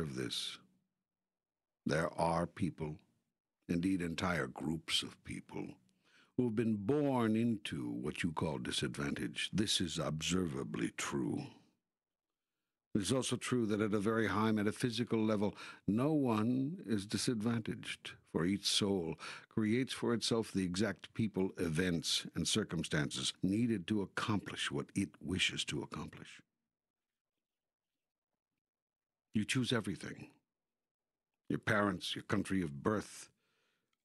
of this. There are people, indeed entire groups of people, who have been born into what you call disadvantage. This is observably true. It is also true that at a very high metaphysical level, no one is disadvantaged, for each soul creates for itself the exact people, events, and circumstances needed to accomplish what it wishes to accomplish. You choose everything. Your parents, your country of birth,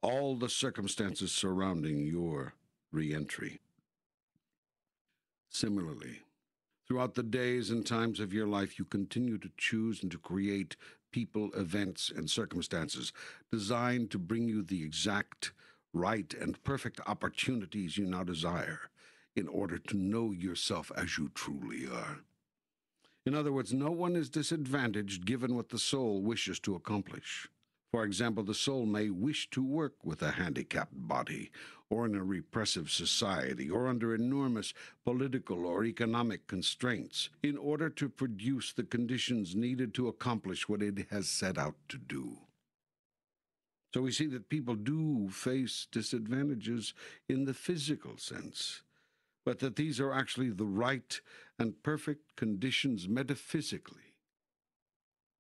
all the circumstances surrounding your re-entry. Similarly, throughout the days and times of your life, you continue to choose and to create people, events, and circumstances designed to bring you the exact, right, and perfect opportunities you now desire in order to know yourself as you truly are. In other words, no one is disadvantaged given what the soul wishes to accomplish. For example, the soul may wish to work with a handicapped body, or in a repressive society, or under enormous political or economic constraints, in order to produce the conditions needed to accomplish what it has set out to do. So we see that people do face disadvantages in the physical sense, but that these are actually the right and perfect conditions metaphysically.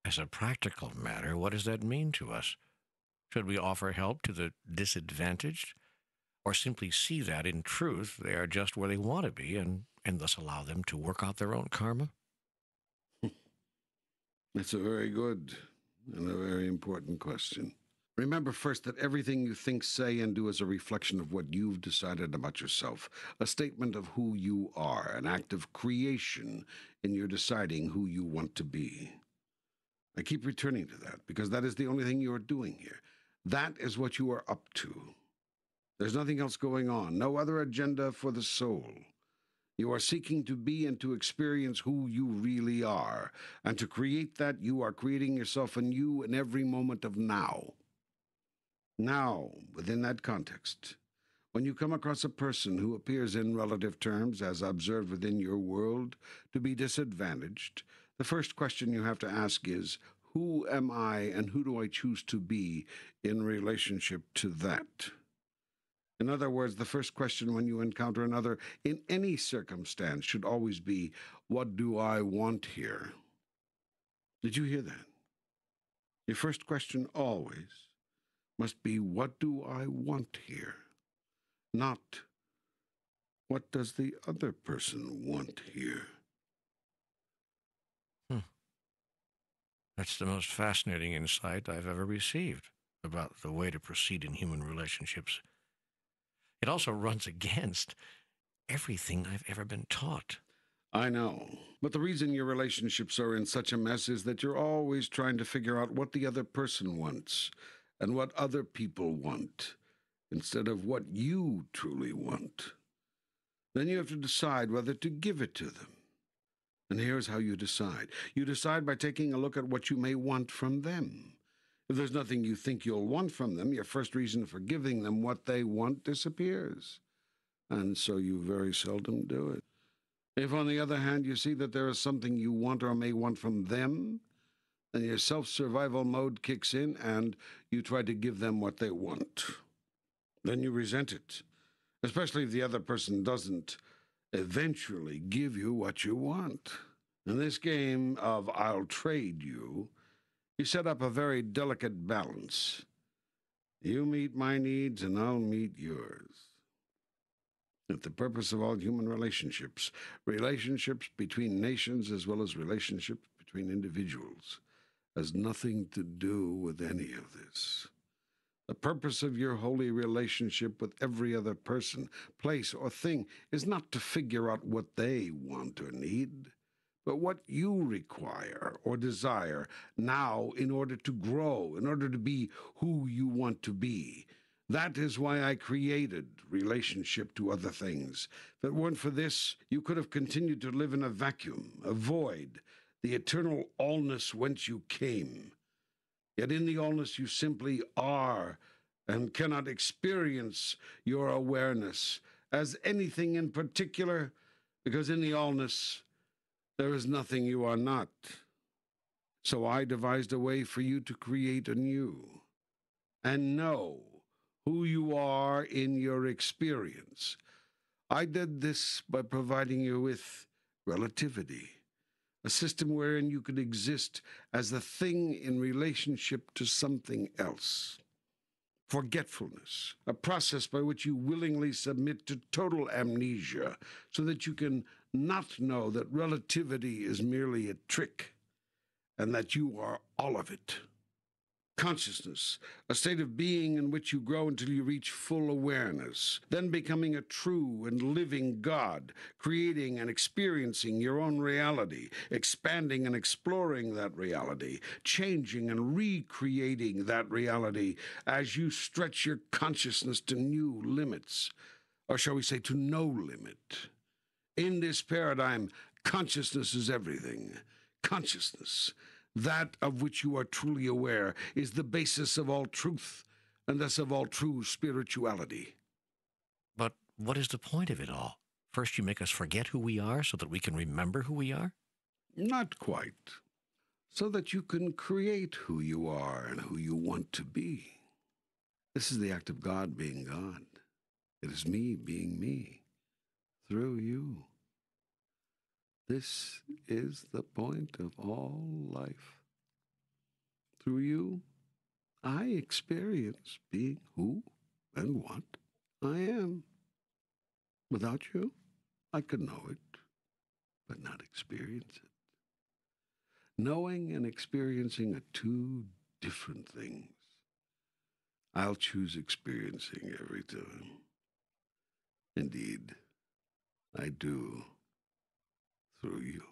As a practical matter, what does that mean to us? Should we offer help to the disadvantaged, or simply see that, in truth, they are just where they want to be and thus allow them to work out their own karma? That's a very good and a very important question. Remember first that everything you think, say, and do is a reflection of what you've decided about yourself, a statement of who you are, an act of creation in your deciding who you want to be. I keep returning to that because that is the only thing you are doing here. That is what you are up to. There's nothing else going on, no other agenda for the soul. You are seeking to be and to experience who you really are, and to create that, you are creating yourself anew in every moment of now. Now, within that context, when you come across a person who appears in relative terms, as observed within your world, to be disadvantaged, the first question you have to ask is, who am I and who do I choose to be in relationship to that? In other words, the first question when you encounter another in any circumstance should always be, what do I want here? Did you hear that? Your first question always must be, what do I want here? Not, what does the other person want here? That's the most fascinating insight I've ever received about the way to proceed in human relationships. It also runs against everything I've ever been taught. I know, but the reason your relationships are in such a mess is that you're always trying to figure out what the other person wants and what other people want, instead of what you truly want. Then you have to decide whether to give it to them. And here's how you decide. You decide by taking a look at what you may want from them. If there's nothing you think you'll want from them, your first reason for giving them what they want disappears. And so you very seldom do it. If, on the other hand, you see that there is something you want or may want from them, then your self-survival mode kicks in and you try to give them what they want. Then you resent it, especially if the other person doesn't eventually give you what you want. In this game of I'll trade you, you set up a very delicate balance. You meet my needs and I'll meet yours. At the purpose of all human relationships, relationships between nations as well as relationships between individuals, has nothing to do with any of this. The purpose of your holy relationship with every other person, place, or thing is not to figure out what they want or need, but what you require or desire now in order to grow, in order to be who you want to be. That is why I created relationship to other things. If it weren't for this, you could have continued to live in a vacuum, a void, the eternal allness whence you came. Yet in the allness you simply are and cannot experience your awareness as anything in particular, because in the allness there is nothing you are not. So I devised a way for you to create anew and know who you are in your experience. I did this by providing you with relativity, a system wherein you could exist as a thing in relationship to something else. Forgetfulness, a process by which you willingly submit to total amnesia so that you can not know that relativity is merely a trick and that you are all of it. Consciousness, a state of being in which you grow until you reach full awareness, then becoming a true and living God, creating and experiencing your own reality, expanding and exploring that reality, changing and recreating that reality as you stretch your consciousness to new limits, or shall we say to no limit. In this paradigm, consciousness is everything. Consciousness, that of which you are truly aware, is the basis of all truth, and thus of all true spirituality. But what is the point of it all? First, you make us forget who we are so that we can remember who we are? Not quite. So that you can create who you are and who you want to be. This is the act of God being God. It is me being me through you. This is the point of all life. Through you, I experience being who and what I am. Without you, I could know it, but not experience it. Knowing and experiencing are two different things. I'll choose experiencing every time. Indeed, I do through you.